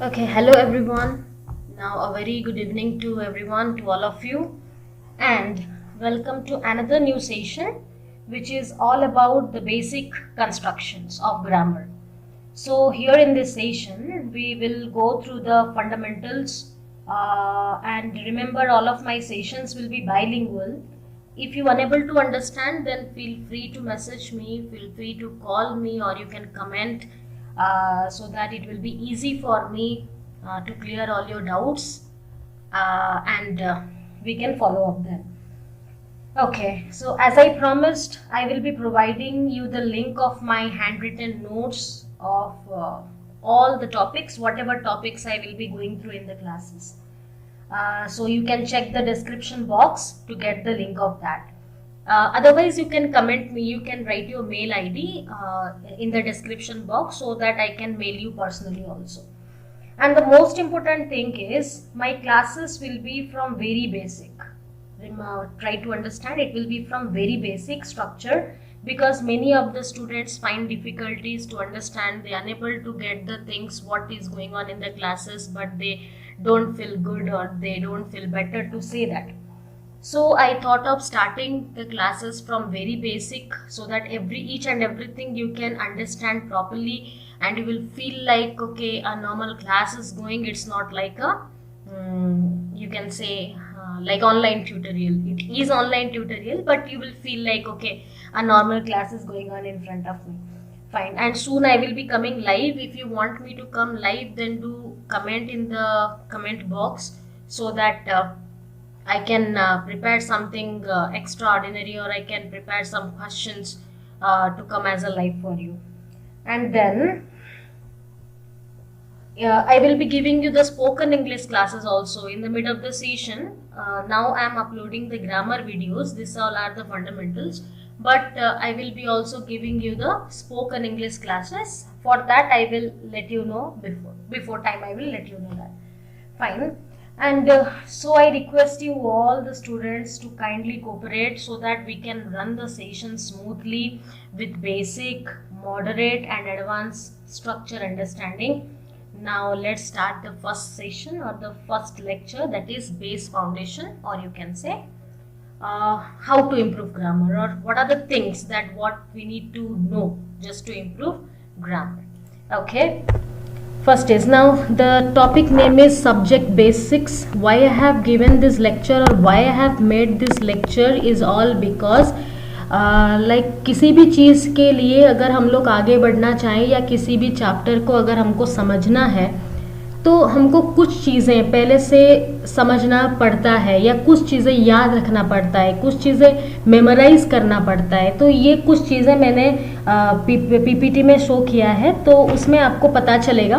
Okay, hello everyone. Now, a very good evening to everyone, to all of you, and welcome to another new session which is all about the basic constructions of grammar. So, here in this session, we will go through the fundamentals, and remember, all of my sessions will be bilingual. If you are unable to understand, then feel free to message me, feel free to call me, or you can comment so that it will be easy for me to clear all your doubts and we can follow up then. Okay, so as I promised, I will be providing you the link of my handwritten notes of all the topics, whatever topics I will be going through in the classes. So you can check the description box to get the link of that. Otherwise, you can comment me, you can write your mail ID in the description box so that I can mail you personally also. And the most important thing is my classes will be from very basic. Try to understand, it will be from very basic structure, because many of the students find difficulties to understand. They are unable to get the things what is going on in the classes, but they don't feel good or they don't feel better to say that. So I thought of starting the classes from very basic so that each and everything you can understand properly, and you will feel like, okay, a normal class is going. It's not like a you can say like online tutorial. It is online tutorial, but you will feel like, okay, a normal class is going on in front of me. Fine. And soon I will be coming live. If you want me to come live, then do comment in the comment box so that I can prepare something extraordinary, or I can prepare some questions to come as a live for you. And then I will be giving you the spoken English classes also in the mid of the session. Now I am uploading the grammar videos. These all are the fundamentals. But I will be also giving you the spoken English classes. For that, I will let you know before time. I will let you know that. Fine. And so I request you all the students to kindly cooperate so that we can run the session smoothly with basic, moderate and advanced structure understanding. Now let's start the first session or the first lecture, that is base foundation, or you can say how to improve grammar, or what are the things that what we need to know just to improve grammar. Okay. First is, now the topic name is subject basics. Why I have given this lecture or why I have made this lecture is all because like किसी भी चीज़ के लिए अगर हम लोग आगे बढ़ना चाहें या किसी भी चैप्टर को अगर हमको समझना है, तो हमको कुछ चीज़ें पहले से समझना पड़ता है या कुछ चीज़ें याद रखना पड़ता है, कुछ चीज़ें मेमोराइज करना पड़ता है. तो ये कुछ चीज़ें मैंने पीपीटी में शो किया है, तो उसमें आपको पता चलेगा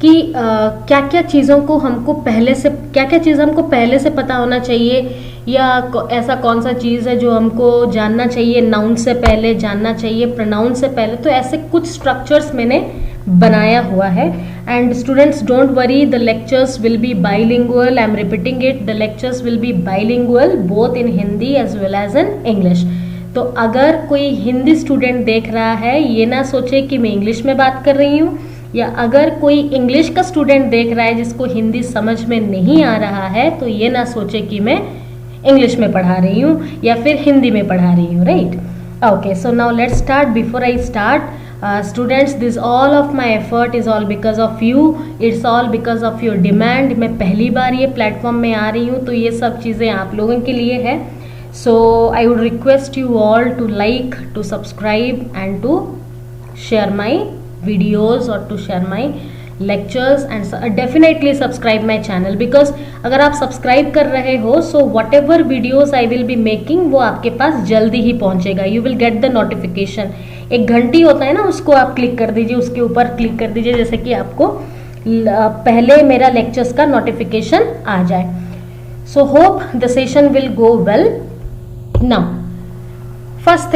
कि क्या क्या चीज़ों को हमको पहले से क्या क्या चीज़ हमको पहले से पता होना चाहिए, या ऐसा कौन सा चीज़ है जो हमको जानना चाहिए नाउन से पहले, जानना चाहिए प्रोनाउन से पहले. तो ऐसे कुछ स्ट्रक्चर्स मैंने बनाया हुआ है. And students, don't worry, the lectures will be bilingual. I am repeating it, the lectures will be bilingual both in Hindi as well as in English. तो अगर कोई हिंदी स्टूडेंट देख रहा है, ये ना सोचे कि मैं इंग्लिश में बात कर रही हूँ, या अगर कोई इंग्लिश का स्टूडेंट देख रहा है जिसको हिंदी समझ में नहीं आ रहा है, तो ये ना सोचे कि मैं इंग्लिश में पढ़ा रही हूँ या फिर हिंदी में पढ़ा रही हूँ. Right. Okay, so now let's start. Before I start, students, this all of my effort is all because of you. It's all because of your demand. मैं पहली बार ये प्लेटफॉर्म में आ रही हूँ, तो ये सब चीज़ें आप लोगों के लिए है. So I would request you all to like, to subscribe and to share my videos or to share my lectures, and definitely subscribe my channel, because अगर आप सब्सक्राइब कर रहे हो, so whatever videos I will be making वो आपके पास जल्दी ही पहुंचेगा. You will get the notification. एक घंटी होता है ना, उसको आप क्लिक कर दीजिए, उसके ऊपर क्लिक कर दीजिए, जैसे कि आपको पहले मेरा लेक्चर्स का नोटिफिकेशन आ जाए. So hope the session will go well. Now first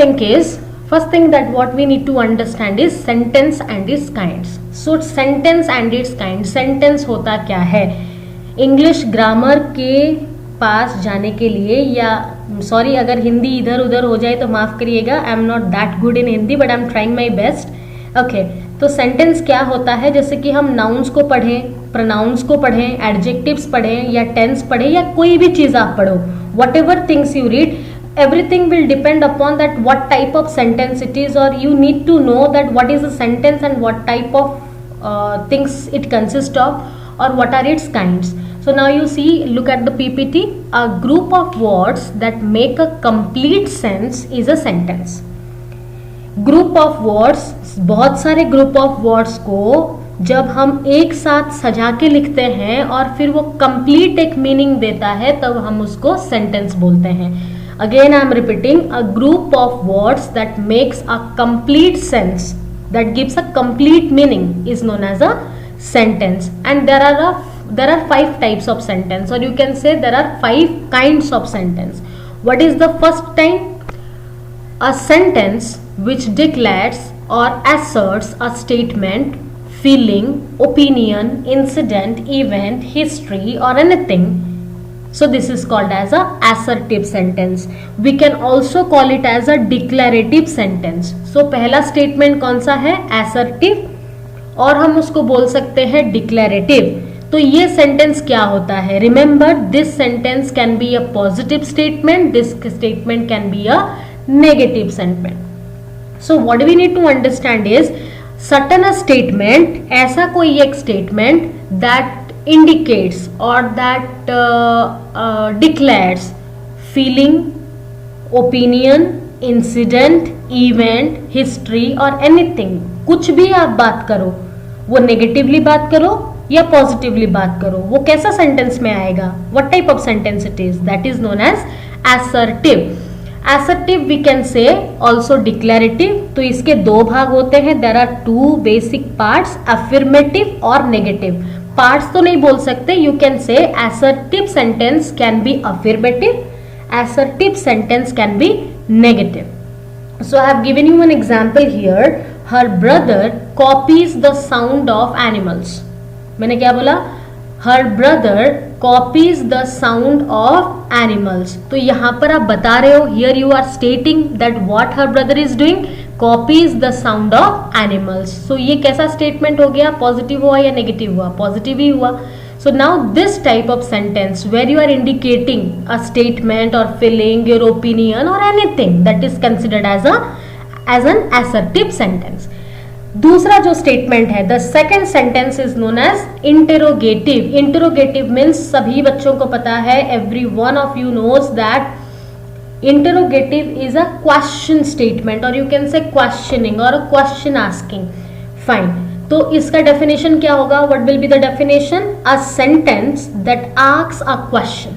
thing that what we need to understand is sentence and its kinds. So sentence and its kinds. Sentence होता क्या है? इंग्लिश ग्रामर के पास जाने के लिए, या सॉरी अगर हिंदी इधर उधर हो जाए तो माफ़ करिएगा. I am not that good in Hindi, but I am trying my best. Okay, तो सेंटेंस क्या होता है, जैसे कि हम नाउन्स को पढ़ें, प्रोनाउंस को पढ़ें, एडजेक्टिव्स पढ़ें या टेंस पढ़ें या कोई भी चीज़ आप पढ़ो, what ever things you read, everything will depend upon that what type of sentence it is, or you need to know that what is a sentence and what type of things it consists of, or what are its kinds. So now you see, look at the PPT. A group of words that make a complete sense is a sentence. Group of words, बहुत सारे group of words को जब हम एक साथ सजा के लिखते हैं और फिर वो complete एक meaning देता है, तब हम उसको sentence बोलते हैं. Again I am repeating, a group of words that makes a complete sense, that gives a complete meaning, is known as a sentence. And there are 5 types of sentence, or you can say there are 5 kinds of sentence. What is the first kind? A sentence which declares or asserts a statement, feeling, opinion, incident, event, history, or anything. So this is called as a assertive sentence. We can also call it as a declarative sentence. So पहला statement कौन सा है? Assertive, और हम उसको बोल सकते हैं declarative. तो ये sentence क्या होता है? Remember, this sentence can be a positive statement, this statement can be a negative statement. So what we need to understand is, certain a statement, ऐसा कोई एक statement that indicates or that declares feeling, opinion, incident, event, history or anything. कुछ भी आप बात करो, वो negatively बात करो या पॉजिटिवली बात करो, वो कैसा सेंटेंस में आएगा? what type of sentence it is? that is known as assertive. Assertive we can say also declarative. तो इसके दो भाग होते हैं. there are 2 basic parts, affirmative और negative. पार्ट्स तो नहीं बोल सकते. यू कैन से assertive sentence can be affirmative, assertive sentence can be negative. So I have given you an example here. Her brother copies the sound of animals. मैंने क्या बोला? Her brother copies the sound of animals. तो यहाँ पर आप बता रहे हो, here you are stating that what her brother is doing, copies the sound of animals. So ये कैसा statement हो गया? पॉजिटिव हुआ या नेगेटिव हुआ? पॉजिटिव ही हुआ. So now this type of sentence where you are indicating a statement or feeling, your opinion or anything, that is considered as an assertive sentence. दूसरा जो स्टेटमेंट है, the second sentence is known as interrogative. Interrogative means सभी बच्चों को पता है, every one of you knows that interrogative is a question statement, और you can say questioning और क्वेश्चन आस्किंग. फाइन. तो इसका डेफिनेशन क्या होगा? What will be the definition? A sentence that asks a question.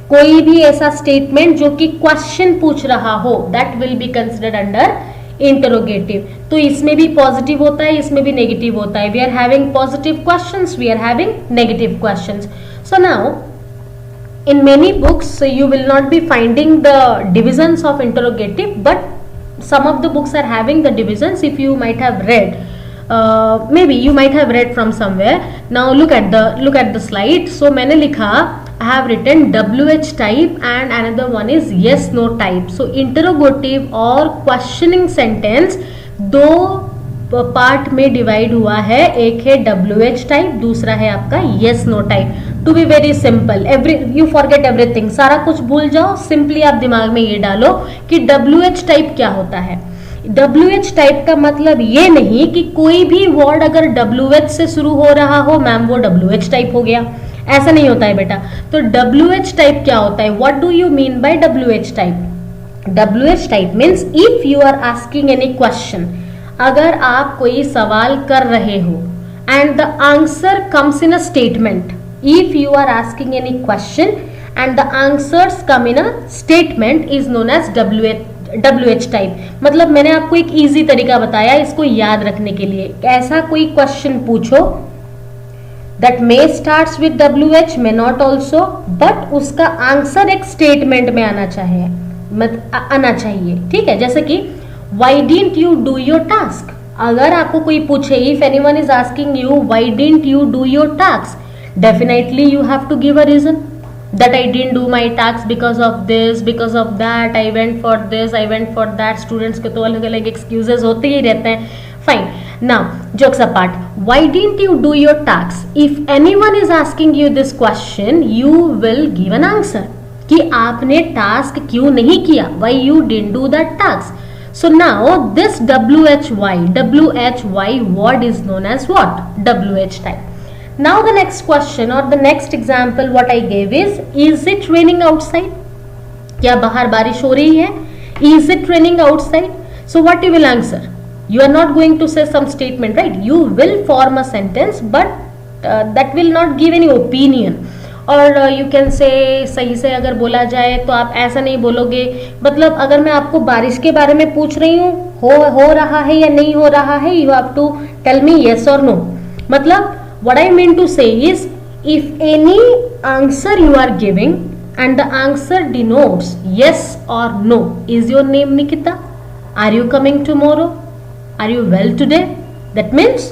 कोई भी ऐसा स्टेटमेंट जो कि क्वेश्चन पूछ रहा हो, that will be considered under interrogative. तो इसमें भी पॉजिटिव होता है, इसमें भी नेगेटिव होता है. We are having positive questions, we are having negative questions. So now in many books you will not be finding the divisions of interrogative, but some of the books are having the divisions. If you might have read, maybe you might have read from somewhere. Now look at the slide. So मैंने लिखा, I have written WH type and another one is yes no type. So interrogative और questioning sentence दो part में divide हुआ है. एक है WH type, दूसरा है आपका yes no type. To be very simple, you forget everything, सारा कुछ भूल जाओ. सिंपली आप दिमाग में ये डालो कि WH टाइप क्या होता है. WH टाइप का मतलब ये नहीं कि कोई भी वर्ड अगर WH से शुरू हो रहा हो, मैम वो WH टाइप हो गया, ऐसा नहीं होता है बेटा. तो WH टाइप क्या होता है? What do you mean by WH type? WH type means if you are asking any question, अगर आप कोई सवाल कर रहे हो and the answer comes in a statement. If you are asking any question and the answers come in a statement is known as WH type. मतलब मैंने आपको एक इजी तरीका बताया इसको याद रखने के लिए. ऐसा कोई क्वेश्चन पूछो that may starts with WH, may not also, but उसका आंसर एक स्टेटमेंट में आना चाहिए. ठीक है, जैसे कि why didn't you do your task. अगर आपको कोई पूछे, if anyone is asking you why didn't you do your task, definitely you have to give a reason that I didn't do my task because of this, because of that, I went for this, I went for that. Students के तो अलग अलग excuses होते ही रहते हैं. Fine. Now, jokes apart, why didn't you do your tasks? If anyone is asking you this question, you will give an answer कि आपने task क्यों नहीं किया, why you didn't do that task. So now this WHY word is known as what? WH type. Now the next question or the next example what I gave is it raining outside? क्या बाहर बारिश हो रही है? Is it raining outside? So what you will answer? You are not going to say some statement, right? You will form a sentence, but that will not give any opinion. और you can से सही से अगर बोला जाए तो आप ऐसा नहीं बोलोगे, मतलब अगर मैं आपको बारिश के बारे में पूछ रही हूँ, हो रहा है या नहीं हो रहा है, you have to tell me yes और नो. मतलब what I mean to say is if any answer you are giving and the answer denotes yes or no. Is your name Nikita? Are you coming tomorrow? Are you well today? That means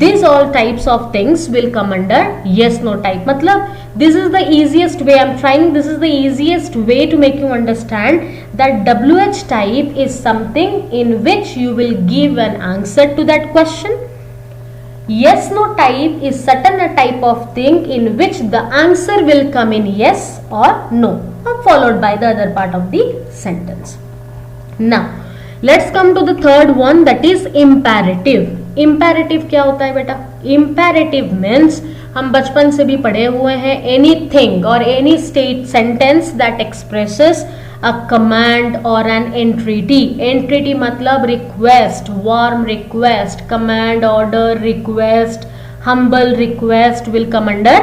these all types of things will come under yes no type. Matlab this is the easiest way this is the easiest way to make you understand that WH type is something in which you will give an answer to that question. Yes no type is certain a type of thing in which the answer will come in yes or no, followed by the other part of the sentence. Now let's come to the third one, that is imperative. Imperative क्या होता है बेटा? Imperative means हम बचपन से भी पढ़े हुए हैं, anything or any state sentence that expresses a command or an entreaty. Entreaty मतलब request, warm request, command, order, request, humble request will come under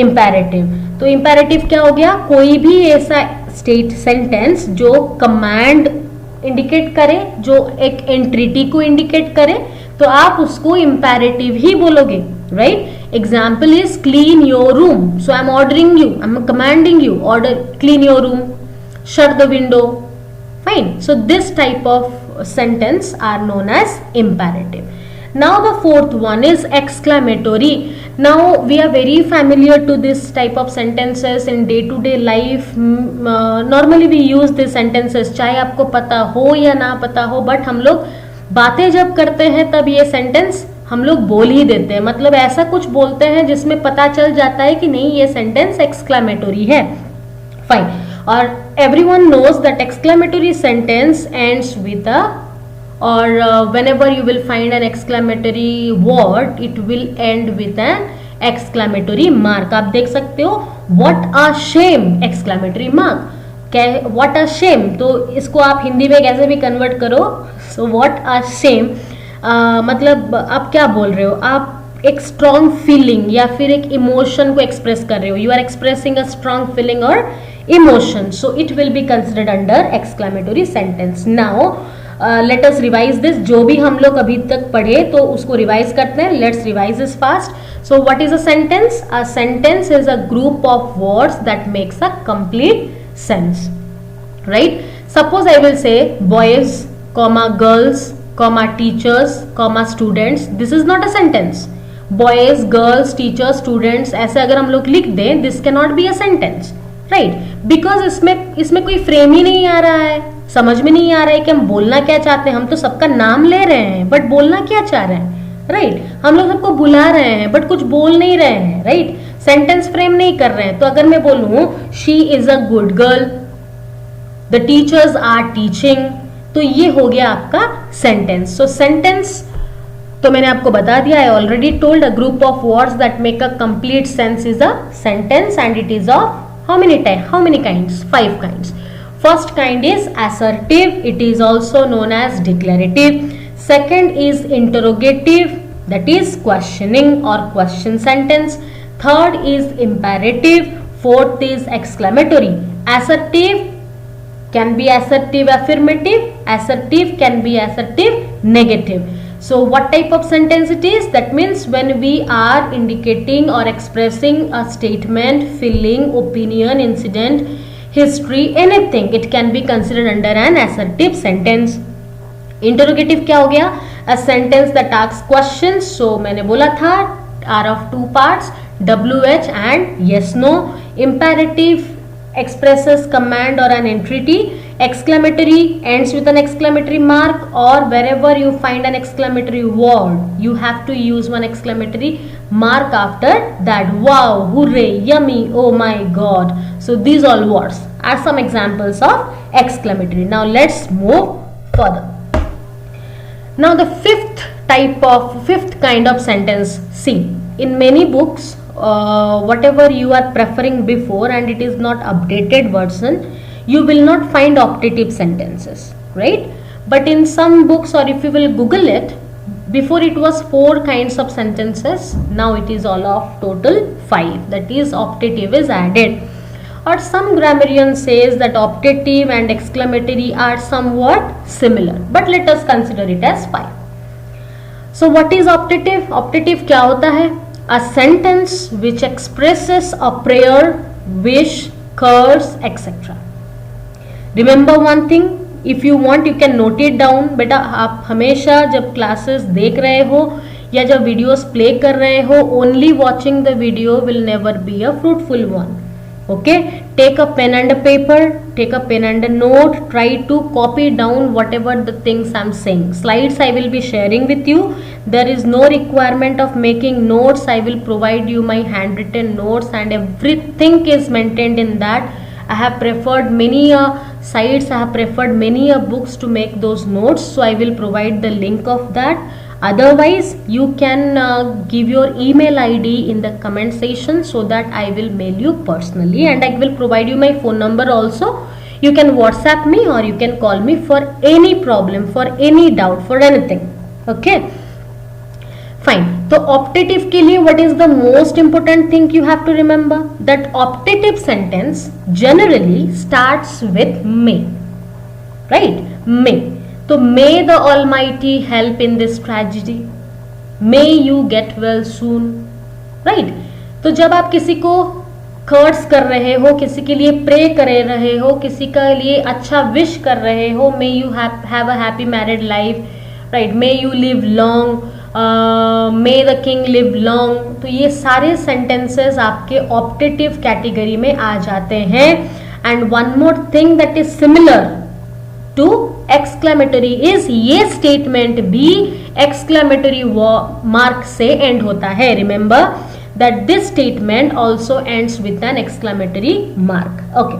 imperative. तो imperative क्या हो गया? कोई भी ऐसा state sentence जो command indicate करे, जो एक entreaty को indicate करे, तो आप उसको imperative ही बोलोगे, right? Example is clean your room. So I am ordering you, I am commanding you, order clean your room. Shut the window. Fine. So this type of sentence are known as imperative. Now the fourth one is exclamatory. Now we are very familiar to this type of sentences in day to day life. Normally we use these sentences, चाहे आपको पता हो या ना पता हो, but हम लोग बातें जब करते हैं तब ये सेंटेंस हम लोग बोल ही देते हैं. मतलब ऐसा कुछ बोलते हैं जिसमें पता चल जाता है कि नहीं ये सेंटेंस एक्सक्लेमेटरी है. फाइन. और everyone knows that exclamatory sentence ends with a or whenever you will find an exclamatory word it will end with an exclamatory mark. आप देख सकते हो what a shame exclamatory mark. what a shame, तो इसको आप हिंदी में कैसे भी कन्वर्ट करो. so what a shame मतलब आप क्या बोल रहे हो? आप एक स्ट्रॉन्ग फीलिंग या फिर एक इमोशन को एक्सप्रेस कर रहे हो. You are expressing a strong feeling और emotion, so it will be considered under exclamatory sentence. Now let us revise this. जो भी हम लोग अभी तक पढ़े तो उसको रिवाइज करते हैं. Let's revise this fast. So what is a sentence? A sentence is a group of words that makes a complete sense, right? Suppose I will say boys, comma girls, comma teachers, comma students. This is not a sentence. Boys, girls, teachers, students ऐसे अगर हम लोग लिख दें, this cannot be a sentence. Right, because इसमें कोई frame ही नहीं आ रहा है, समझ में नहीं आ रहा है कि हम बोलना क्या चाहते हैं. हम तो सबका नाम ले रहे हैं बट बोलना क्या चाह रहे हैं, राइट? हम लोग सबको बुला रहे हैं बट कुछ बोल नहीं रहे हैं, राइट? सेंटेंस फ्रेम नहीं कर रहे हैं. तो अगर मैं बोलूं she is a good girl, the teachers are teaching, तो ये हो गया आपका सेंटेंस. सो सेंटेंस तो मैंने आपको बता दिया, I already told, a group of words that make a complete sense is a sentence and it is of how many kinds? 5 kinds. First kind is assertive, it is also known as declarative. Second is interrogative, that is questioning or question sentence. Third is imperative. Fourth is exclamatory. Assertive can be assertive affirmative, assertive can be assertive negative. So what type of sentence it is? That means when we are indicating or expressing a statement, feeling, opinion, incident, history, anything, it can be considered under an assertive sentence. Interrogative क्या हो गया? A sentence that asks questions. So मैंने बोला था are of 2 parts, WH and yes no. Imperative expresses command or an entreaty. exclamatory ends with an exclamatory mark, or wherever you find an exclamatory word you have to use one exclamatory mark after that. Wow, hooray, yummy, oh my god. So these all words are some examples of exclamatory. Now let's move further. Now the fifth kind of sentence. See, in many books, whatever you are preferring before and it is not updated version, you will not find optative sentences, right? But in some books, or if you will Google it, before it was 4 kinds of sentences, now it is all of total 5, that is optative is added. Or some grammarian says that optative and exclamatory are somewhat similar, but let us consider it as 5. So what is optative? Optative क्या होता है? A sentence which expresses a prayer, wish, curse, etc. Remember one thing, if you want you can note it down. बेटा आप हमेशा जब classes देख रहे हो या जब वीडियोस प्ले कर रहे हो, only watching the video will never be a fruitful one. Okay, take a pen and a paper, take a pen and a note, try to copy down whatever the things I'm saying. Slides I will be sharing with you. There is no requirement of making notes. I will provide you my handwritten notes and everything is maintained in that. I have preferred many sites, I have preferred many books to make those notes, so I will provide the link of that. Otherwise you can give your email ID in the comment section so that I will mail you personally, and I will provide you my phone number also. You can WhatsApp me or you can call me for any problem, for any doubt, for anything. Okay, fine. So optative के लिए what is the most important thing you have to remember? That optative sentence generally starts with may, right? May. तो may the Almighty help in this tragedy, may you get well soon, right? तो जब आप किसी को कर्स कर रहे हो, किसी के लिए प्रे कर रहे हो, किसी के लिए अच्छा विश कर रहे हो, may you have a happy married life, right? May you live long, may the king live long. तो ये सारे sentences आपके optative category में आ जाते हैं. And one more thing that is similar to exclamatory is ये statement भी exclamatory mark से end होता है. Remember that this statement also ends with an exclamatory mark. Okay,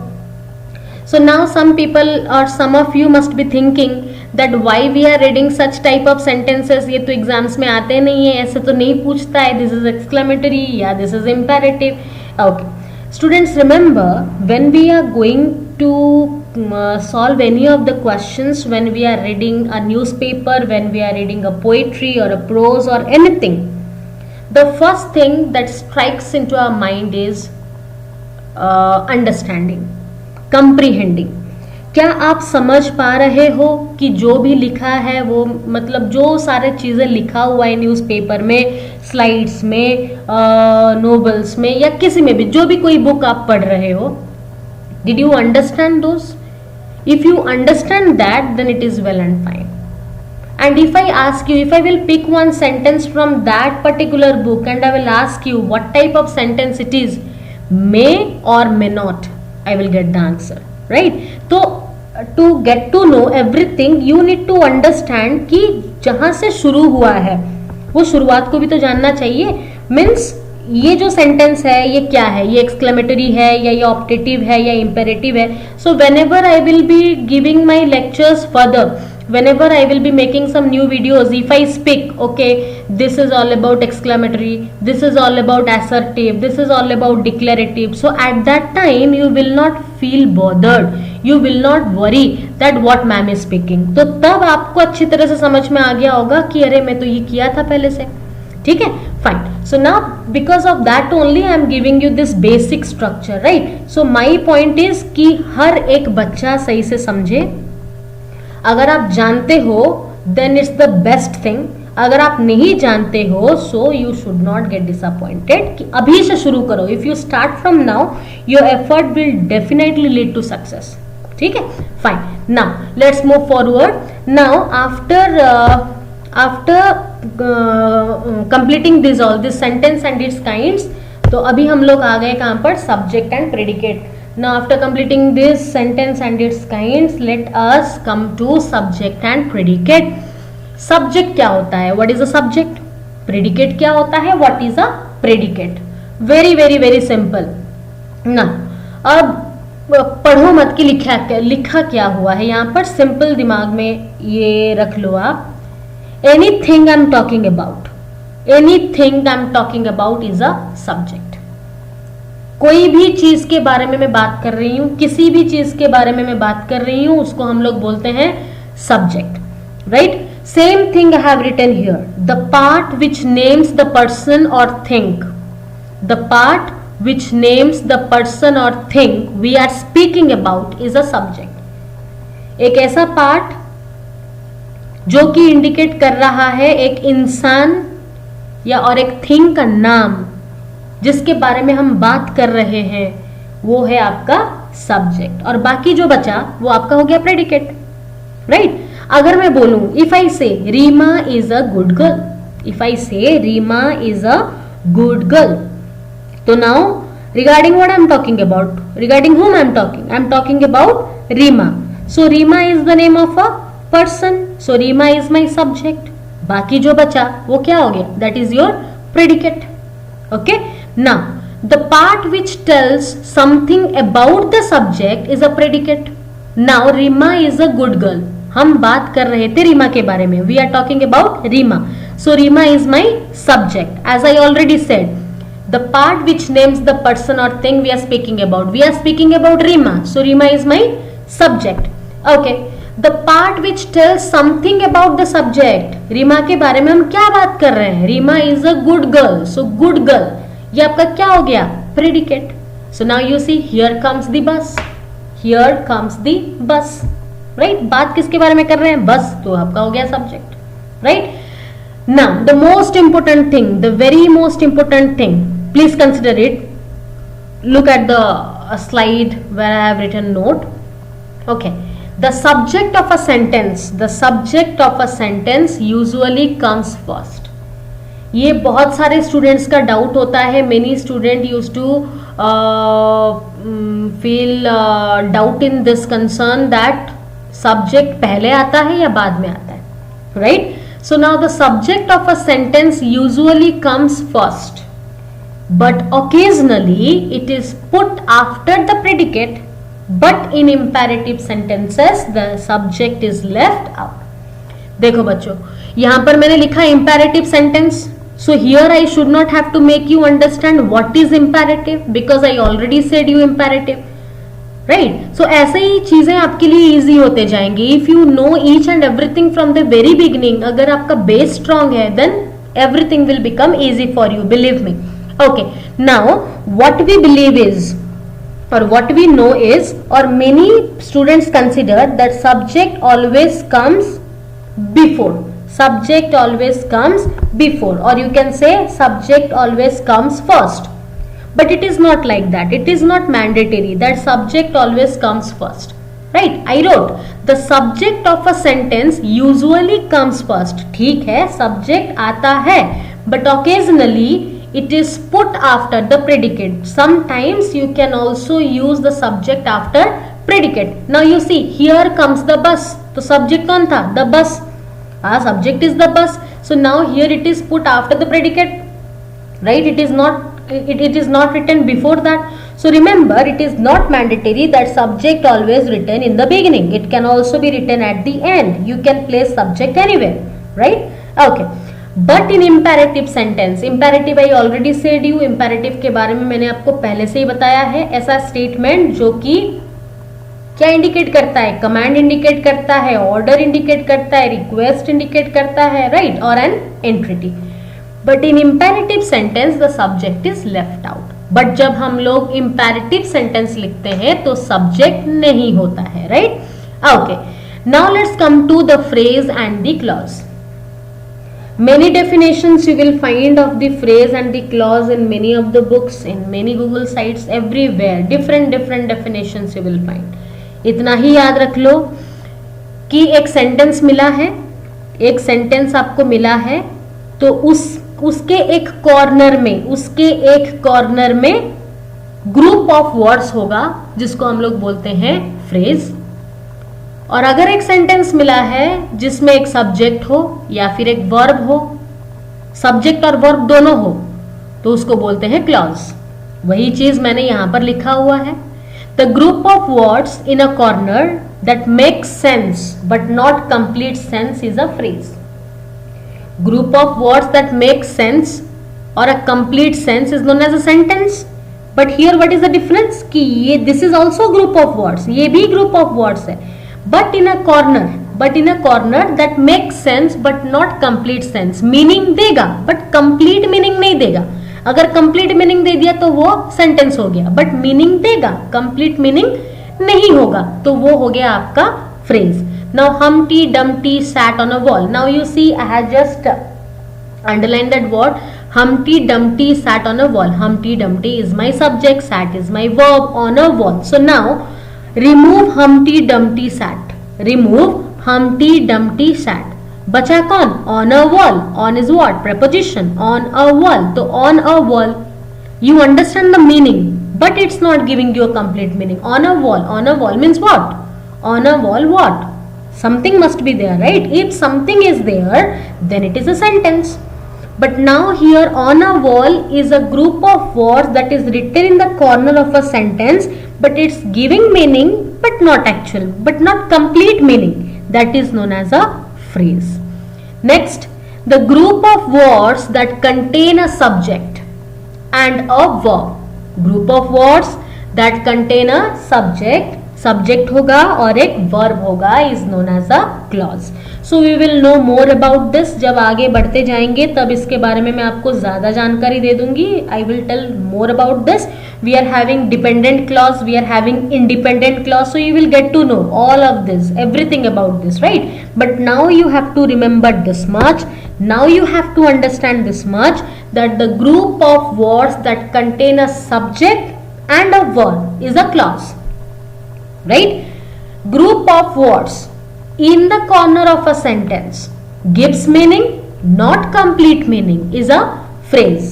so now some people or some of you must be thinking that why we are reading such type of sentences. ये तो exams में आते नहीं है, ऐसे तो नहीं पूछता है this is exclamatory या this is imperative. Okay, students, remember when we are going to solve any of the questions, when we are reading a newspaper, when we are reading a poetry or a prose or anything, the first thing that strikes into our mind is understanding, comprehending. क्या आप समझ पा रहे हो कि जो भी लिखा है वो, मतलब जो सारे चीज़ें लिखा हुआ है न्यूज़पेपर में, स्लाइड्स में, नोवेल्स में या किसी में भी, जो भी कोई बुक आप पढ़ रहे हो, did you understand those? If you understand that, then it is well and fine. And if I ask you, if I will pick one sentence from that particular book and I will ask you what type of sentence it is, may or may not, I will get the answer, right? So to get to know everything, you need to understand कि जहाँ से शुरू हुआ है वो शुरुआत को भी तो जानना चाहिए. Means ये जो सेंटेंस है ये क्या है, ये एक्सक्लेमेटरी है या ये ऑप्टेटिव है या इम्पेरेटिव है. So whenever I will be giving my lectures further, whenever I will be making some new videos, if I speak, okay, this is all about exclamatory, this is all about assertive, this is all about declarative, so at that time you will not feel bothered, you will not worry that what ma'am is speaking. तो तब आपको अच्छी तरह से समझ में आ गया होगा कि अरे मैं तो ये किया था पहले से. ठीक है, fine. So now because of that only I am giving you this basic structure, right? So my point is कि हर एक बच्चा सही से समझे. अगर आप जानते हो then it's the best thing. अगर आप नहीं जानते हो so you should not get disappointed कि अभी से शुरू करो. If you start from now, your effort will definitely lead to success. ठीक है, fine. Now let's move forward. Now after completing this all this sentence and its kinds, तो अभी हम लोग आ गए कहाँ पर, subject and predicate. Now after completing this sentence and its kinds, let us come to subject and predicate. Subject क्या होता है? What is a subject? Predicate क्या होता है? What is a predicate? Very very very simple. ना अब पढ़ो मत कि लिखा क्या हुआ है यहाँ पर, सिंपल दिमाग में ये रख लो आप. Anything I'm talking about, anything I'm talking about is a subject. कोई भी चीज के बारे में मैं बात कर रही हूं, किसी भी चीज के बारे में मैं बात कर रही हूं, उसको हम लोग बोलते हैं subject, right. Same thing I have written here. The part which names the person or thing, the part which names the person or thing we are speaking about is a subject. एक ऐसा part जो कि indicate कर रहा है एक इंसान या और एक थिंग का नाम जिसके बारे में हम बात कर रहे हैं, वो है आपका सब्जेक्ट. और बाकी जो बचा वो आपका हो गया प्रेडिकेट, राइट. अगर मैं बोलूं, if I say Reema is a good girl, if I say Reema is a good girl, तो now regarding what I am talking about, regarding whom I am talking about Reema. So Reema is the name of a person, so Reema is my subject. बाकी जो बचा वो क्या हो गया? That is your predicate. Okay. Now, the part which tells something about the subject is a predicate. Now, Rima is a good girl. हम बात कर रहे थे रीमा के बारे में. We are talking about Rima. So, Rima is my subject. As I already said, the part which names the person or thing we are speaking about. We are speaking about Rima. So, Rima is my subject. Okay. The part which tells something about the subject. Reema के बारे में हम क्या बात कर रहे हैं? Rima is a good girl. So, good girl. ये आपका क्या हो गया? Predicate. So now you see, here comes the bus, here comes the bus, right. बात किसके बारे में कर रहे हैं? बस. तो आपका हो गया subject, right. Now the most important thing, the very most important thing, please consider it. Look at the slide where I have written note. Okay. The subject of a sentence, the subject of a sentence usually comes first. ये बहुत सारे students का doubt होता है. Many student use to feel doubt in this concern that subject पहले आता है या बाद में आता है, right. So now the subject of a sentence usually comes first, but occasionally it is put after the predicate. But in imperative sentences the subject is left out. देखो बच्चों, यहां पर मैंने लिखा imperative sentence. So here I should not have to make you understand what is imperative because I already said you imperative, right? So ऐसे ही चीजें आपके लिए easy होते जाएंगे. If you know each and everything from the very beginning, अगर आपका base strong है, then everything will become easy for you. Believe me. Okay. Now what we believe is, or what we know is, or many students consider that subject always comes before. Subject always comes before, or you can say subject always comes first. But it is not like that. It is not mandatory that subject always comes first, right? I wrote the subject of a sentence usually comes first. ठीक है, subject आता है, but occasionally it is put after the predicate. Sometimes you can also use the subject after predicate. Now you see, here comes the bus. तो subject कौन था? The bus. Subject is the bus. So now here it is put after the predicate, right? It is not written before that. So remember, it is not mandatory that subject always written in the beginning. It can also be written at the end. You can place subject anywhere, right? Okay. But in imperative sentence, imperative I already said you, imperative के बारे में मैंने आपको पहले से ही बताया है. ऐसा स्टेटमेंट जो कि क्या इंडिकेट करता है? कमांड इंडिकेट करता है, ऑर्डर इंडिकेट करता है, रिक्वेस्ट इंडिकेट करता है, राइट, और an entity. But in imperative sentence the subject is left out. But जब हम लोग इंपेरेटिव सेंटेंस लिखते हैं तो सब्जेक्ट नहीं होता है, right. Okay. Now let's come to the phrase and the clause. Many definitions you will find of the phrase and the clause in many of the books, in many Google sites, everywhere. Different definitions you will find. इतना ही याद रख लो कि एक sentence मिला है, एक sentence आपको मिला है, तो उसके एक कॉर्नर में ग्रुप ऑफ वर्ड्स होगा जिसको हम लोग बोलते हैं फ्रेज। और अगर एक सेंटेंस मिला है जिसमें एक सब्जेक्ट हो या फिर एक वर्ब हो, सब्जेक्ट और वर्ब दोनों हो, तो उसको बोलते हैं क्लॉज। वही चीज मैंने यहां पर लिखा हुआ है, the group of words in a corner that makes sense but not complete sense is a phrase. Group of words that make sense or a complete sense is known as a sentence. But here what is the difference कि ये this is also group of words, ये भी group of words है, but in a corner that make sense but not complete sense. Meaning देगा but complete meaning नहीं देगा। अगर complete meaning दे दिया तो वो सेंटेंस हो गया, बट मीनिंग देगा, कंप्लीट मीनिंग नहीं होगा, तो वो हो गया आपका phrase. Now Humpty Dumpty sat on a wall. Now you see I have just underlined that word. Humpty Dumpty sat on a wall. Humpty Dumpty is my subject, sat is my verb, on a wall. So now remove Humpty Dumpty sat. Remove Humpty Dumpty sat. बचा कौन? On a wall. On is what? Preposition. On a wall. तो on a wall. You understand the meaning, but it's not giving you a complete meaning. On a wall. On a wall means what? On a wall what? Something must be there, right? If something is there, then it is a sentence. But now here on a wall is a group of words that is written in the corner of a sentence, but it's giving meaning, but not actual, but not complete meaning. That is known as a phrase. Next, the group of words that contain a subject and a verb. Group of words that contain a subject, subject होगा और एक verb होगा, is known as a clause. So we will know more about this. जब आगे बढ़ते जाएंगे तब इसके बारे में मैं आपको ज्यादा जानकारी दे दूंगी। I will tell more about this. We are having dependent clause, we are having independent clause, so you will get to know all of this, everything about this, right? But now you have to remember this much, now you have to understand this much, that the group of words that contain a subject and a verb is a clause, right? Group of words in the corner of a sentence gives meaning, not complete meaning, is a phrase.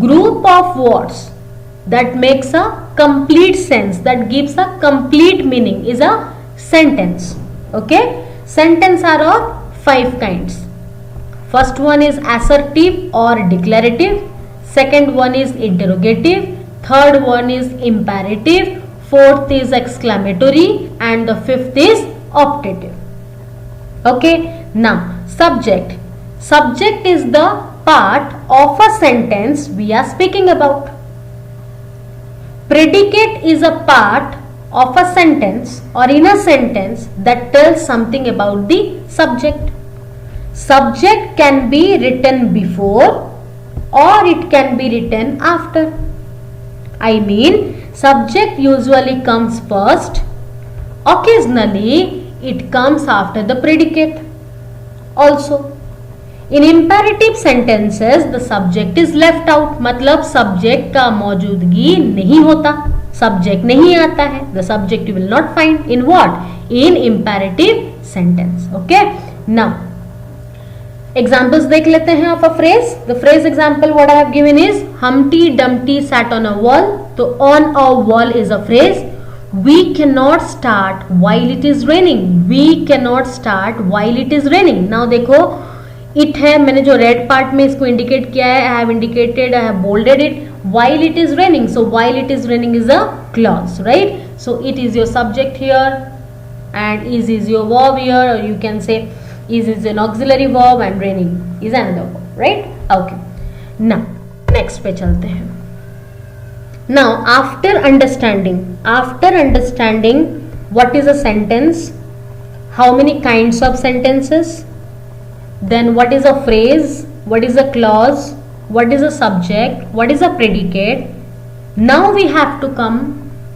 Group of words that makes a complete sense, that gives a complete meaning, is a sentence. Okay, sentence are of 5 kinds. First one is assertive or declarative, second one is interrogative, third one is imperative, fourth is exclamatory, and the fifth is optative. Okay, now subject. Subject is the part of a sentence we are speaking about. Predicate is a part of a sentence or in a sentence that tells something about the subject. Subject can be written before or it can be written after. I mean, subject usually comes first. Occasionally, it comes after the predicate. Also, in imperative sentences, the subject is left out. मतलब subject का मौजूदगी नहीं होता, subject नहीं आता है. The subject you will not find in what? In imperative sentence. Okay. Now, examples देख लेते हैं of a phrase. The phrase example what I have given is Humpty Dumpty sat on a wall. तो on a wall is a phrase. We cannot start while it is raining. We cannot start while it is raining. Now देखो it है, मैंने जो red part में इसको indicate किया है, I have indicated, I have bolded it. While it is raining. So while it is raining is a clause, right? So it is your subject here and is your verb here, or you can say is an auxiliary verb and raining is another verb, right? Okay. Now next पे चलते हैं. Now after understanding what is a sentence, how many kinds of sentences, then what is a phrase, what is a clause, what is a subject, what is a predicate, now we have to come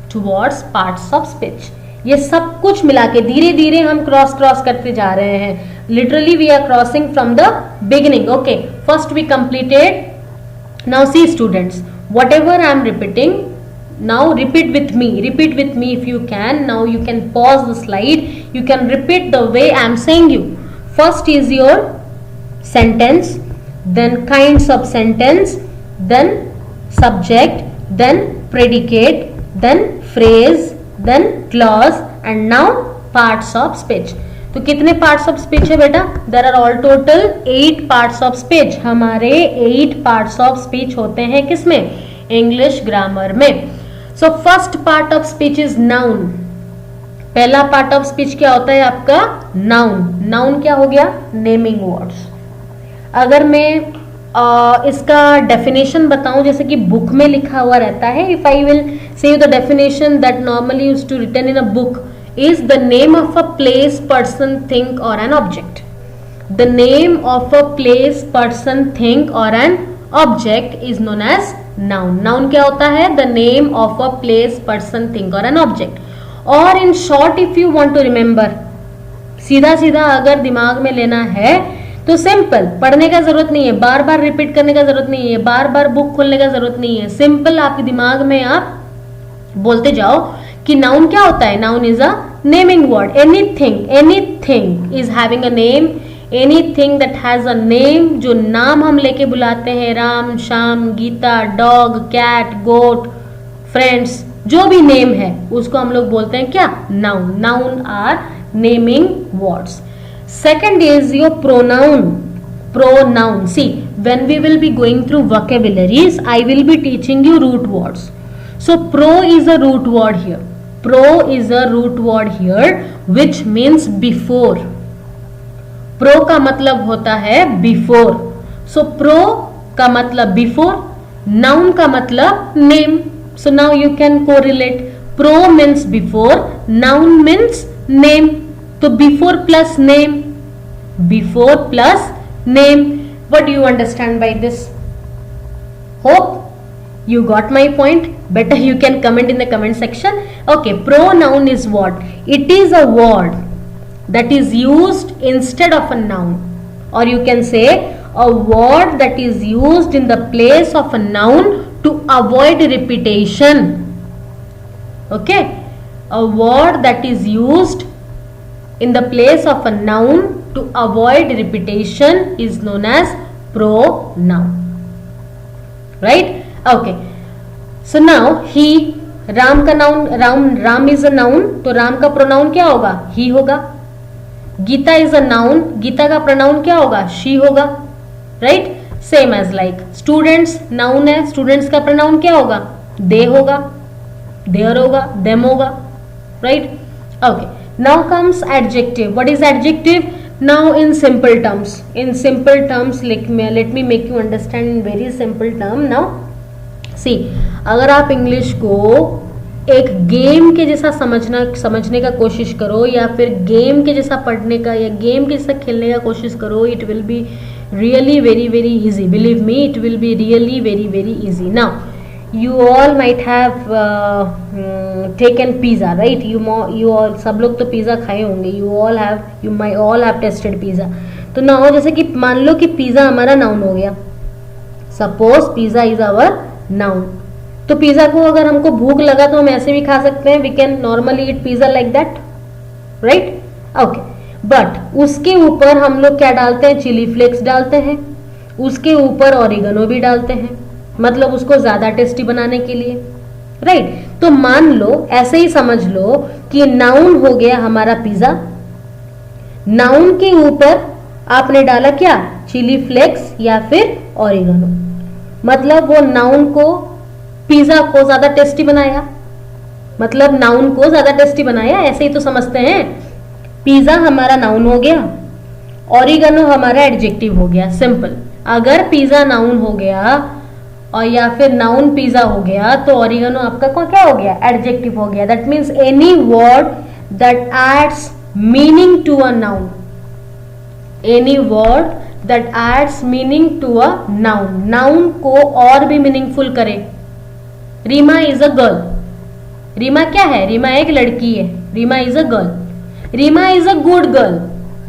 towards parts of speech. ये सब कुछ मिला के धीरे धीरे हम cross करते जा रहे हैं. Literally we are crossing from the beginning. Okay, first we completed. Now see students, whatever I am repeating, now repeat with me if you can. Now you can pause the slide, you can repeat the way I am saying you. First is your sentence, then kinds of sentence, then subject, then predicate, then phrase, then clause and now parts of speech. तो कितने parts of speech है बेटा? There are all total 8 parts of speech. हमारे 8 parts of speech होते हैं किसमें? English grammar में. So first part of speech is noun. पहला पार्ट ऑफ स्पीच क्या होता है आपका? नाउन. नाउन क्या हो गया? Naming words. अगर मैं इसका डेफिनेशन बताऊं, जैसे कि बुक में लिखा हुआ रहता है, if I will say the definition that normally used to written in a book is the name of a place, person, thing or an object. The name of a place, person, thing or an object is known as noun. Noun क्या होता है? The name of a place, person, thing or an object. और in short if you want to remember, सीधा सीधा अगर दिमाग में लेना है तो सिंपल, पढ़ने का जरूरत नहीं है, बार बार रिपीट करने का जरूरत नहीं है, बार बार बुक खोलने का जरूरत नहीं है. सिंपल आपके दिमाग में आप बोलते जाओ कि नाउन क्या होता है? Noun is a naming word. Anything is having a name. Anything that has a name, जो नाम हम लेके बुलाते हैं, राम, श्याम, गीता, डॉग, कैट, गोट, फ्रेंड्स, जो भी नेम है उसको हम लोग बोलते हैं क्या? Noun. Noun are naming words. Second is your pronoun. Pronoun. See, when we will be going through vocabularies, I will be teaching you root words. So pro is a root word here. Pro is a root word here which means before. Pro का मतलब होता है before. So pro का मतलब before, noun का मतलब name. So now you can correlate. Pro means before, noun means name. तो before plus name. Before plus name. What do you understand by this? Hope you got my point. Better you can comment in the comment section. Okay, pronoun is what? It is a word that is used instead of a noun, or you can say a word that is used in the place of a noun to avoid repetition. Okay, a word that is used in the place of a noun to avoid repetition is known as pronoun. Right? Okay. So now he, Ram का noun, Ram is a noun, तो राम का pronoun क्या होगा? He होगा. Geeta is a noun, Geeta का pronoun क्या होगा? She होगा. Right? Same as like students, noun है, स्टूडेंट्स का प्रोनाउन क्या होगा? दे होगा, देयर होगा, देम होगा. Right? Okay. Now comes adjective. What is adjective? Now in simple terms. In simple terms, let me make you understand in very simple term. Now see, अगर आप English को एक game के जैसा समझने का कोशिश करो, या फिर गेम के जैसा पढ़ने का, या गेम के जैसा खेलने का कोशिश करो, it will be really very very easy. Believe me, it will be really very very easy. Now you all might have taken pizza, right? You all, सब लोग तो पिज़्ज़ा खाए होंगे. you might all have tested pizza. तो ना हो, जैसे कि मान लो कि पिज़्ज़ा हमारा नाउन हो गया. Suppose pizza is our noun. तो पिज़्ज़ा को अगर हमको भूख लगा तो हम ऐसे भी खा सकते हैं. We can normally eat pizza like that, right? Okay. But उसके ऊपर हम लोग क्या डालते हैं? चिली फ्लेक्स डालते हैं. उसके ऊपर ऑरिगेनो भी डालते हैं, मतलब उसको ज्यादा टेस्टी बनाने के लिए. राइट? तो मान लो, ऐसे ही समझ लो कि नाउन हो गया हमारा पिज्जा. नाउन के ऊपर आपने डाला क्या? चिली फ्लेक्स या फिर ऑरिगेनो. मतलब वो नाउन को, पिज्जा को ज्यादा टेस्टी बनाया, मतलब नाउन को ज्यादा टेस्टी बनाया. ऐसे ही तो समझते हैं. पिज्जा हमारा नाउन हो गया, ऑरिगेनो हमारा एडजेक्टिव हो गया. सिंपल. अगर पिज्जा नाउन हो गया और या फिर नाउन पिज्जा हो गया, तो ऑरिगेनो आपका क्या हो गया? एडजेक्टिव हो गया. That means any word that adds meaning to a noun. Any word that adds meaning to a noun. Noun को और भी मीनिंगफुल करे. Reema is a girl. Reema क्या है? रीमा एक लड़की है. Reema is a girl. Reema is a good girl.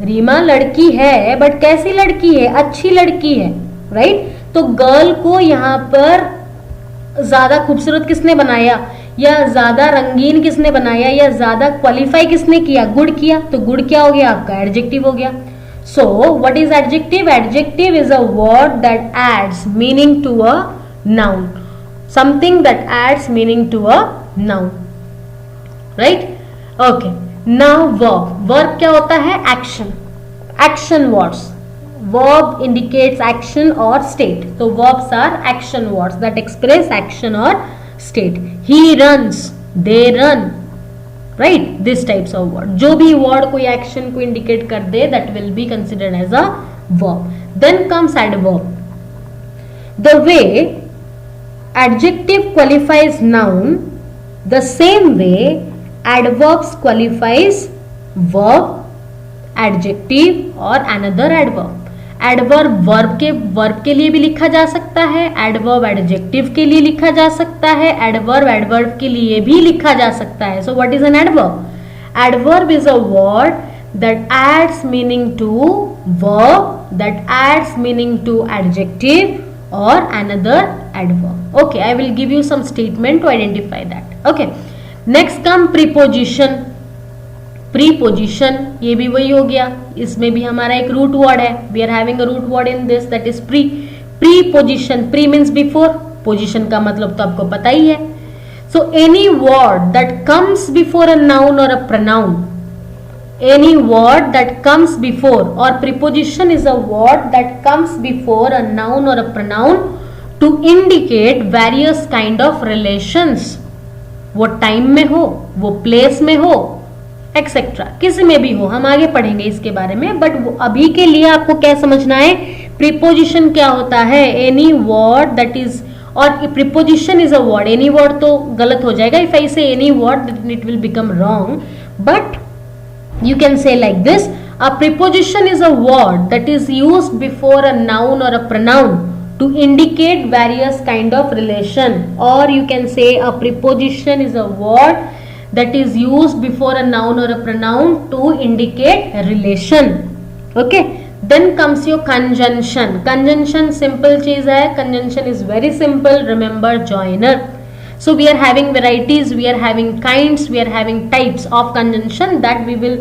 Reema लड़की है, बट कैसी लड़की है? अच्छी लड़की है. राइट? तो गर्ल को यहाँ पर ज्यादा खूबसूरत किसने बनाया, या ज्यादा रंगीन किसने बनाया, या ज्यादा क्वालिफाई किसने किया? गुड किया. तो गुड क्या हो गया आपका? एडजेक्टिव हो गया. So what is adjective? Adjective is a word that adds meaning to a noun. something that adds meaning to a noun, right? Okay, now verb क्या होता है? action words. Verb indicates action or state. So verbs are action words that express action or state. He runs, they run, right? This types of word. जो भी word कोई action को indicate कर दे, that will be considered as a verb. Then comes adverb. The way adjective qualifies noun, the same way adverbs qualifies verb, adjective और another adverb. Adverb verb के लिए भी लिखा जा सकता है, एडवर्ब एडजेक्टिव के लिए लिखा जा सकता है, एडवर्ब एडवर्ब के लिए भी लिखा जा सकता है. So what is an adverb? Adverb is a word that adds meaning to verb, that adds meaning to adjective or another adverb. Okay, I will give you some statement to identify that. Okay, next come preposition. Preposition ये भी वही हो गया, इसमें भी हमारा एक root word है. We are having a root word in this, that is preposition. Pre means before, position का मतलब तो आपको पता ही है. So any word that comes before a noun or a pronoun, any word that comes before, or preposition is a word that comes before a noun or a pronoun to indicate various kind of relations. वो time में हो, वो place में हो, etcetera, किसी में भी हो. हम आगे पढ़ेंगे इसके बारे में, बट अभी के लिए आपको क्या समझना है? प्रीपोजिशन क्या होता है? एनी वर्ड दैट इज, और preposition is a word. Any word तो गलत हो जाएगा. इफ आई से any word it will become wrong, but you can say like this: a preposition is a word that is used before a noun or a pronoun to indicate various kind of relation. Or you can say a preposition is a word that is used before a noun or a pronoun to indicate a relation. Okay, then comes your conjunction. Conjunction simple चीज है. Conjunction is very simple. Remember joiner. So we are having varieties, we are having kinds, we are having types of conjunction that we will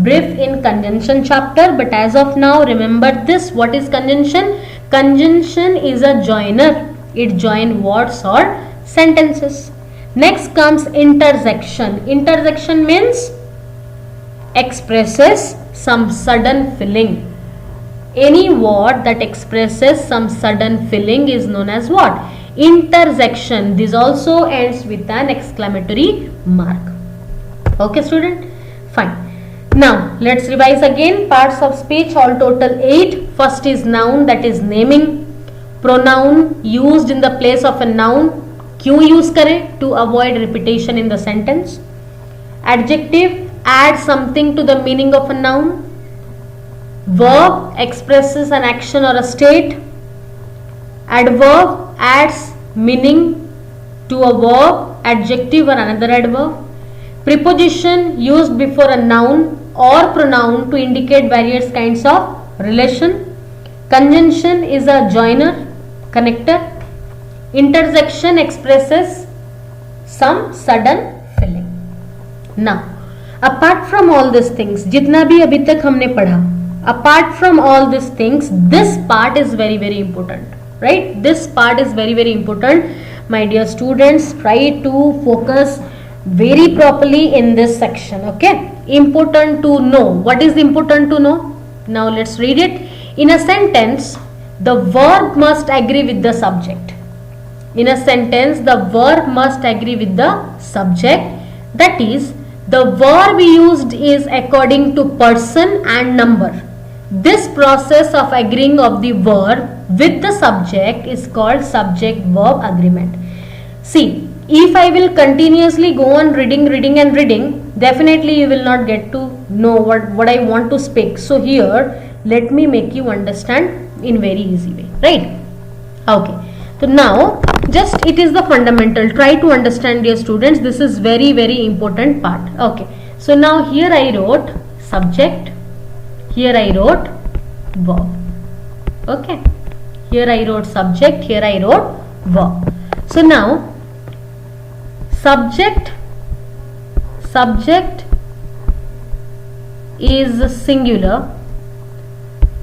brief in conjunction chapter. But as of now, remember this: what is conjunction? Conjunction is a joiner. It join words or sentences. Next comes intersection. Intersection means expresses some sudden feeling. Any word that expresses some sudden feeling is known as what? Intersection. This also ends with an exclamatory mark. Okay student, fine. Now let's revise again. Parts of speech, all total 8. First is noun, that is naming. Pronoun used in the place of a noun. क्यों use करें? To avoid repetition in the sentence. Adjective adds something to the meaning of a noun. Verb expresses an action or a state. Adverb adds meaning to a verb, adjective or another adverb. Preposition used before a noun or pronoun to indicate various kinds of relation. Conjunction is a joiner, connector. Intersection expresses some sudden feeling. Now, apart from all these things, जितना भी अभी तक हमने पढ़ा, apart from all these things, this part is very very important. Right, this part is very very important. My dear students, try to focus very properly in this section. Okay, important to know. What is important to know? Now let's read it. In a sentence, the verb must agree with the subject. In a sentence, the verb must agree with the subject. That is, the verb used is according to person and number. This process of agreeing of the verb with the subject is called subject verb agreement. See, if I will continuously go on reading, definitely you will not get to know what I want to speak. So here, let me make you understand in very easy way, right? Okay, so now just it is the fundamental. Try to understand, dear students. This is very very important part. Okay, so now here I wrote subject, here I wrote verb. Okay, here I wrote subject, here I wrote verb. So now subject is singular,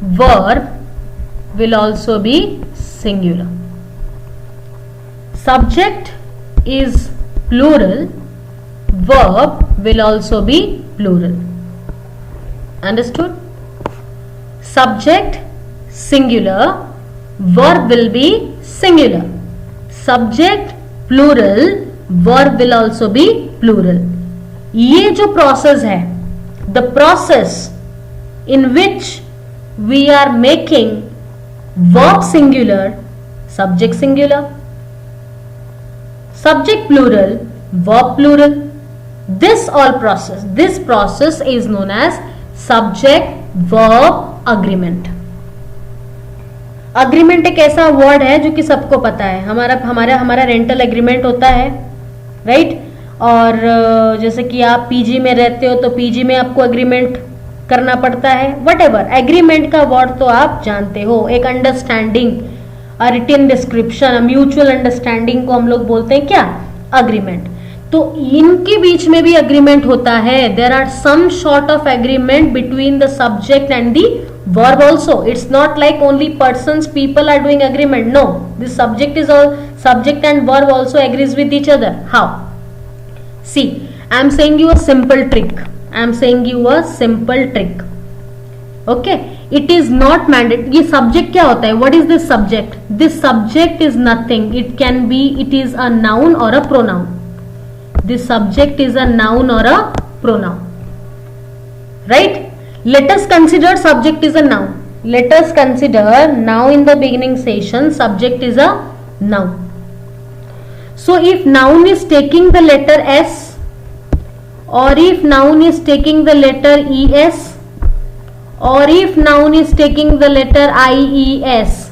verb will also be singular. subject is plural, verb will also be plural. Understood? Subject singular, verb will be singular. Subject plural, verb will also be plural. ये जो process है, the process in which we are making verb singular, subject singular, subject plural, verb plural, this process is known as subject verb agreement. Agreement एक ऐसा word है जो कि सबको पता है. हमारा रेंटल एग्रीमेंट होता है, राइट? और जैसे कि आप पीजी में रहते हो तो पीजी में आपको एग्रीमेंट करना पड़ता है. व्हाटएवर, एग्रीमेंट का वर्ड तो आप जानते हो. एक understanding, a written description, a mutual understanding को हम लोग बोलते हैं क्या? अग्रीमेंट. तो इनके बीच में भी एग्रीमेंट होता है. There are some sort of agreement between the subject and the verb also. It's not like only persons, people are doing agreement. No, this subject and verb also agrees with each other. How? See, I am saying you a simple trick. Okay, it is not mandatory. ये subject क्या होता है? What is this subject? This subject is nothing. It is a noun or a pronoun. This subject is a noun or a pronoun, right? Let us consider subject is a noun. Let us consider now in the beginning session subject is a noun. So if noun is taking the letter S, or if noun is taking the letter ES, or if noun is taking the letter IES,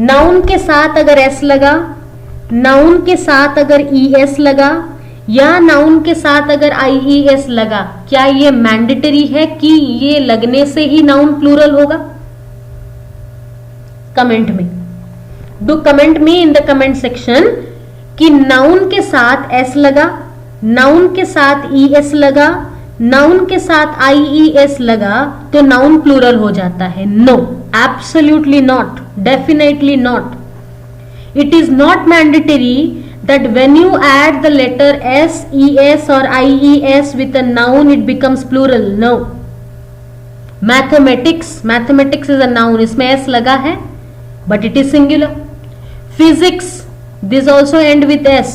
noun के साथ अगर S लगा, noun के साथ अगर ES लगा, या noun के साथ अगर IES लगा, क्या ये मैंडेटरी है कि ये लगने से ही नाउन प्लूरल होगा? कमेंट में do comment me in the comment section कि नाउन के साथ S लगा, नाउन के साथ ES लगा, नाउन के साथ IES लगा तो नाउन प्लूरल हो जाता है. No, absolutely not, definitely not. It is not mandatory that when you add the letter S, ES or IES with a noun it becomes plural. No. Mathematics is a noun, इसमें S लगा है but it is singular. Physics, this also end with S,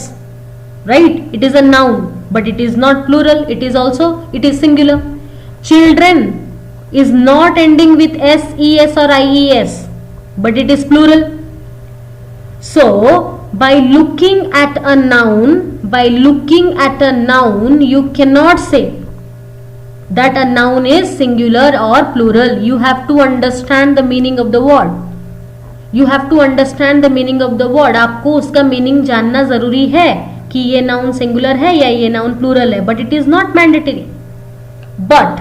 right? It is a noun but it is not plural, it is singular. Children is not ending with S, ES or IES but it is plural. So by looking at a noun, you cannot say that a noun is singular or plural. You have to understand the meaning of the word. आपको उसका meaning जानना जरूरी है कि ये noun singular है या ये नाउन प्लूरल है. But it is not mandatory. But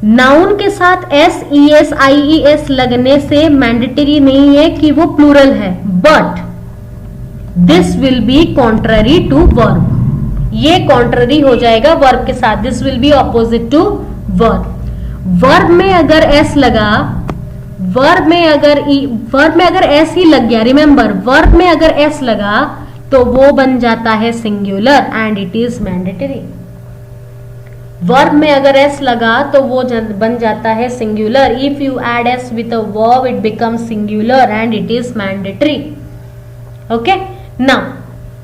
noun के साथ S, ES, IES लगने से मैंडेटरी नहीं है कि वो प्लूरल है. But this will be contrary to verb. ये कॉन्ट्ररी हो जाएगा वर्ब के साथ. This will be opposite to verb. Verb में अगर S लगा, वर्ब में अगर S ही लग गया, रिमेंबर वर्ब में अगर S लगा तो वो बन जाता है singular and it is mandatory. Verb में अगर S लगा तो वो बन जाता है singular. If you add S with a verb it becomes singular and it is mandatory. Okay, now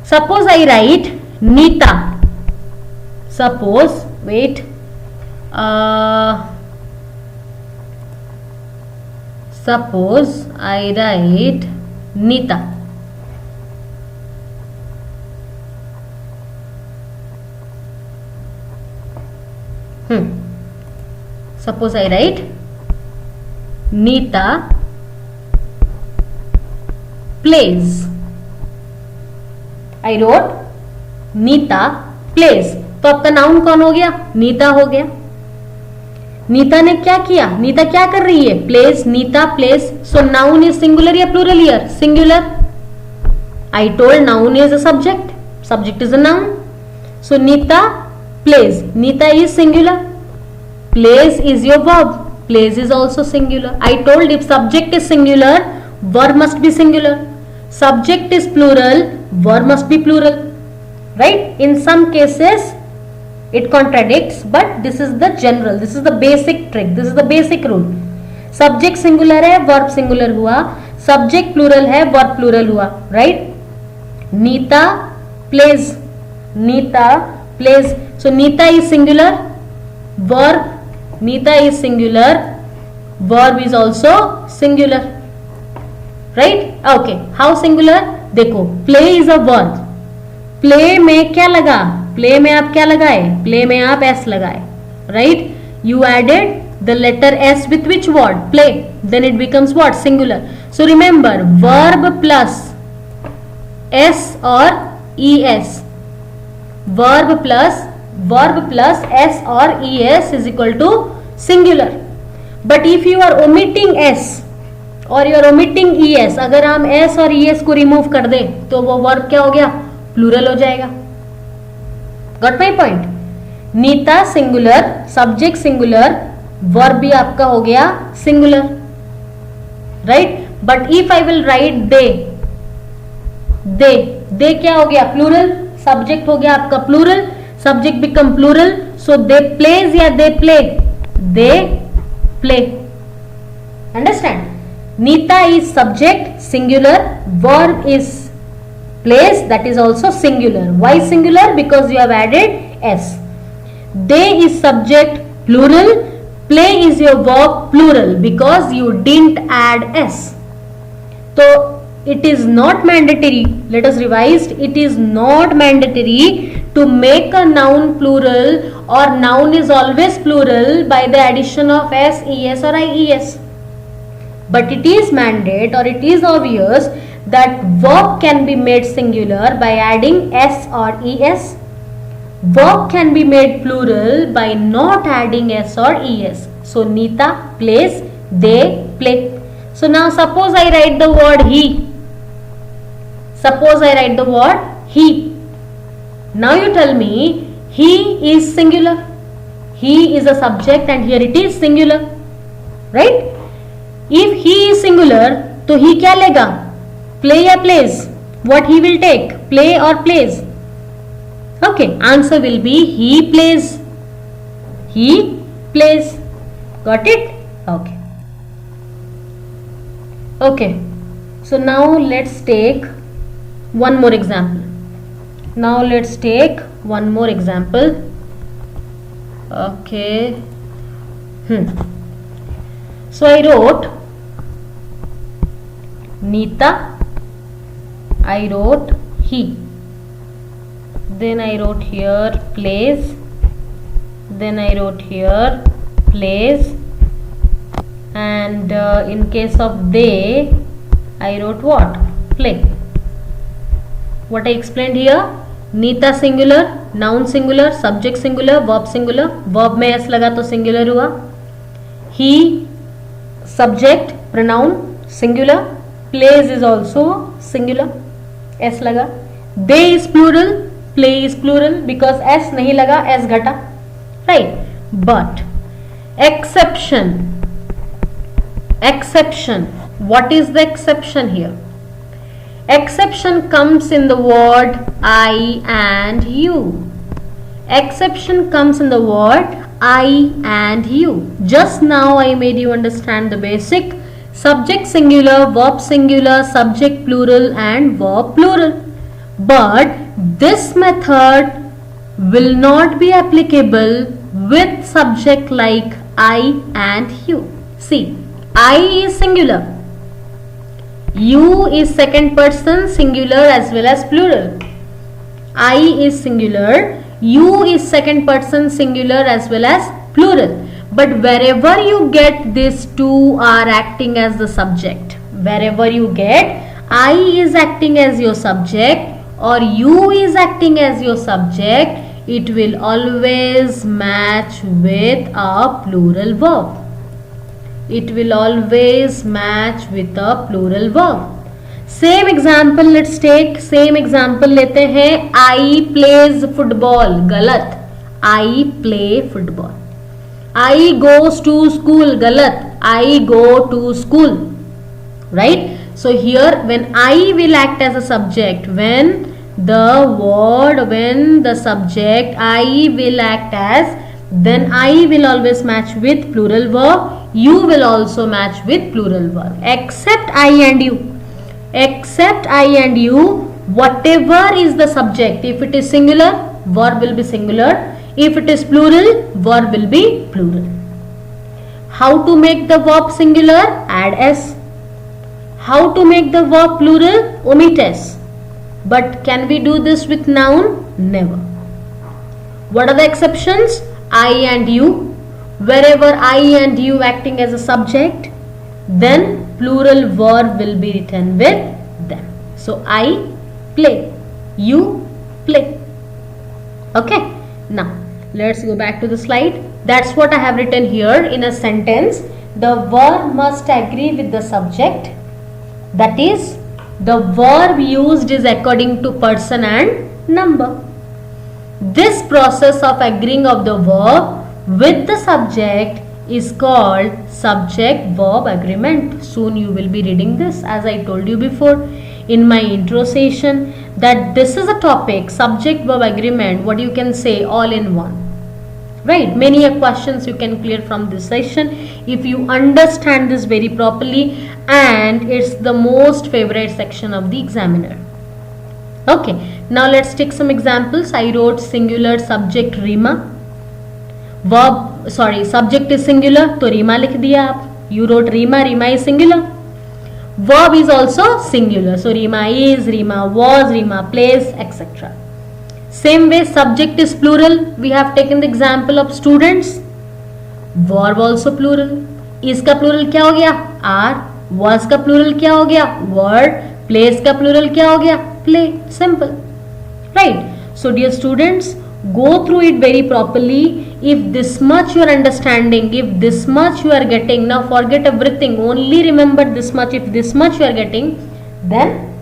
suppose I write Nita. Suppose I write Nita. Suppose I write Nita plays. I wrote Nita plays. तो आपका noun कौन हो गया? नीता हो गया. नीता ने क्या किया? नीता क्या कर रही है? Place. Neeta place. So noun is singular या plural here? Singular. I told noun is a subject. Subject is a noun. So Nita plays. Nita is singular. Plays is your verb. Plays is also singular. I told if subject is singular, verb must be singular. subject is plural, verb must be plural, right? In some cases it contradicts, but this is the general, this is the basic trick, this is the basic rule. Subject singular है, verb singular हुआ, subject plural है, verb plural हुआ, right? Neeta plays, Neeta plays. So Neeta is singular, verb, Neeta is singular, verb is also singular, right? Okay, how singular? देखो, play is a verb. Play में क्या लगा? Play में आप क्या लगाए? प्ले में आप एस लगाए, right? You added the letter S with which word? Play. Then it becomes what? Singular. So remember, verb plus S or E S, verb plus S or E S is equal to singular. But if you are omitting S or you are omitting E S, अगर हम S or E S को remove कर दे तो वो verb क्या हो गया? Plural हो जाएगा. Got my point? Neeta singular, subject singular, verb भी आपका हो गया singular, right? But if I will write they, they क्या हो गया? प्लूरल. सब्जेक्ट हो गया आपका plural, subject become plural. So they plays या they play? They play. Understand? Neeta is subject singular, verb is plays, that is also singular. Why singular? Because you have added s. They is subject plural, play is your verb plural because you didn't add s. So it is not mandatory, let us revise, it is not mandatory to make a noun plural, or noun is always plural by the addition of s, es or ies. But it is mandate or it is obvious that verb can be made singular by adding s or es. Verb can be made plural by not adding s or es. So Neeta plays, they play. So now suppose I write the word he. Suppose I write the word he. Now you tell me, he is singular. He is a subject and here it is singular, right? If he is singular, तो he क्या लेगा? Play या plays? What he will take? Play or plays? Okay, answer will be he plays. He plays. Got it? Okay. Okay. So now let's take one more example. Now let's take one more example. Okay. So I wrote Neeta, I wrote he, then I wrote here plays, then I wrote here plays, and in case of they I wrote what? Play. What I explained here, Neeta singular, noun singular, subject singular, verb singular, verb में s लगा तो singular हुआ. He subject pronoun singular, plays is also singular, s लगा. They is plural, play is plural because s नहीं लगा, s घटा, right? But exception, what is the exception here? Exception comes in the word I and you. Exception comes in the word I and you. Just now I made you understand the basic subject singular, verb singular, subject plural and verb plural. But this method will not be applicable with subject like I and you. See, I is singular, you is second person singular as well as plural. I is singular, you is second person singular as well as plural. But wherever you get these two are acting as the subject, wherever you get I is acting as your subject or you is acting as your subject, it will always match with a plural verb. It will always match with a plural verb. Same example let's take, same example लेते हैं. I plays football, गलत. I play football. I goes to school, गलत. I go to school, right? So here when I will act as a subject, when the subject I will act as, then I will always match with plural verb, you will also match with plural verb, except I and you. Except I and you, whatever is the subject, if it is singular, verb will be singular. If it is plural, verb will be plural. How to make the verb singular? Add s. How to make the verb plural? Omit s. But can we do this with noun? Never. What are the exceptions? I and you. Wherever I and you acting as a subject, then plural verb will be written with them. So I play, you play. Okay, now let's go back to the slide. That's what I have written here in a sentence. The verb must agree with the subject. That is, the verb used is according to person and number. This process of agreeing of the verb with the subject is called subject-verb agreement. Soon you will be reading this, as I told you before in my intro session, that this is a topic, subject-verb agreement, what you can say all in one. Right, many questions you can clear from this session if you understand this very properly, and it's the most favorite section of the examiner. Okay, now let's take some examples. I wrote singular subject Rima. Verb, subject is singular, तो रीमा लिख दिया आप. You wrote Rima, Rima is singular. Verb is also singular, so Rima is, Rima was, Rima plays, etc. Same way, subject is plural. We have taken the example of students. Verb also plural. Is का plural क्या हो गया? Are. Was का plural क्या हो गया? Were. Plays का plural क्या हो गया? Play. Simple. Right. So dear students, go through it very properly. If this much you are understanding, if this much you are getting, now forget everything, only remember this much. If this much you are getting, then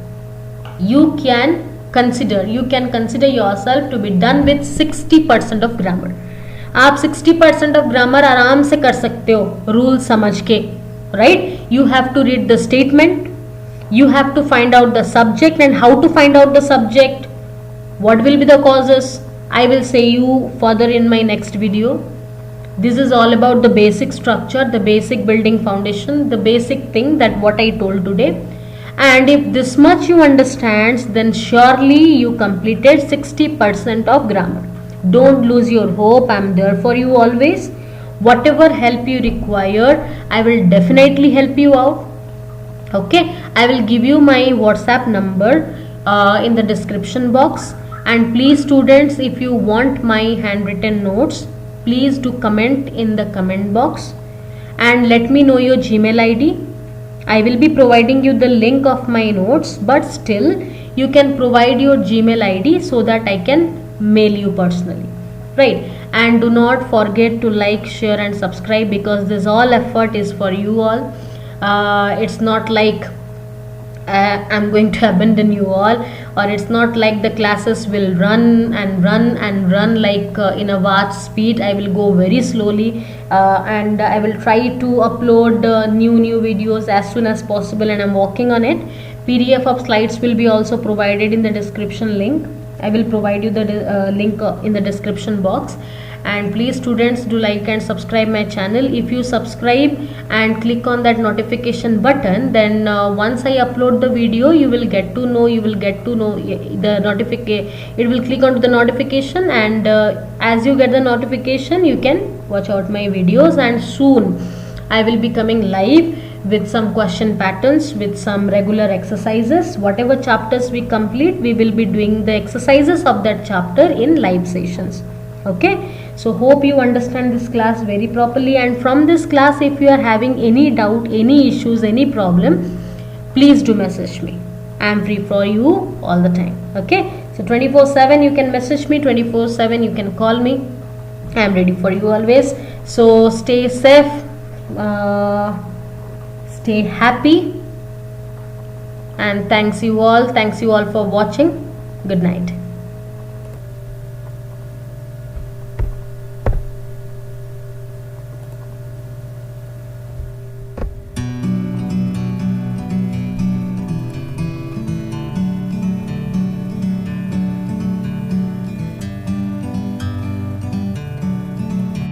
you can consider yourself to be done with 60% of grammar. आप 60% of grammar आराम से कर सकते हो rule समझ के. Right? You have to read the statement, you have to find out the subject, and how to find out the subject, what will be the causes, I will say you further in my next video. This is all about the basic structure, the basic building foundation, the basic thing that what I told today. And if this much you understand, then surely you completed 60% of grammar. Don't lose your hope. I am there for you always. Whatever help you require, I will definitely help you out. Okay, I will give you my WhatsApp number in the description box. And please students, if you want my handwritten notes, please do comment in the comment box and let me know your Gmail ID. I will be providing you the link of my notes, but still you can provide your Gmail ID so that I can mail you personally. Right? And do not forget to like, share and subscribe, because this all effort is for you all. It's not like I'm going to abandon you all, or it's not like the classes will run like in a vast speed. I will go very slowly and I will try to upload new videos as soon as possible, and I'm working on it. PDF of slides will be also provided in the description link. I will provide you the link in the description box. And please students, do like and subscribe my channel. If you subscribe and click on that notification button, then once I upload the video, you will get to know the notification. It will click onto the notification, and as you get the notification, you can watch out my videos. And soon I will be coming live with some question patterns, with some regular exercises. Whatever chapters we complete, we will be doing the exercises of that chapter in live sessions. Okay, so hope you understand this class very properly, and from this class, if you are having any doubt, any issues, any problem, please do message me. I am free for you all the time. Okay, so 24/7 you can message me, 24/7 you can call me. I am ready for you always. So stay safe, stay happy, and thanks you all for watching. Good night.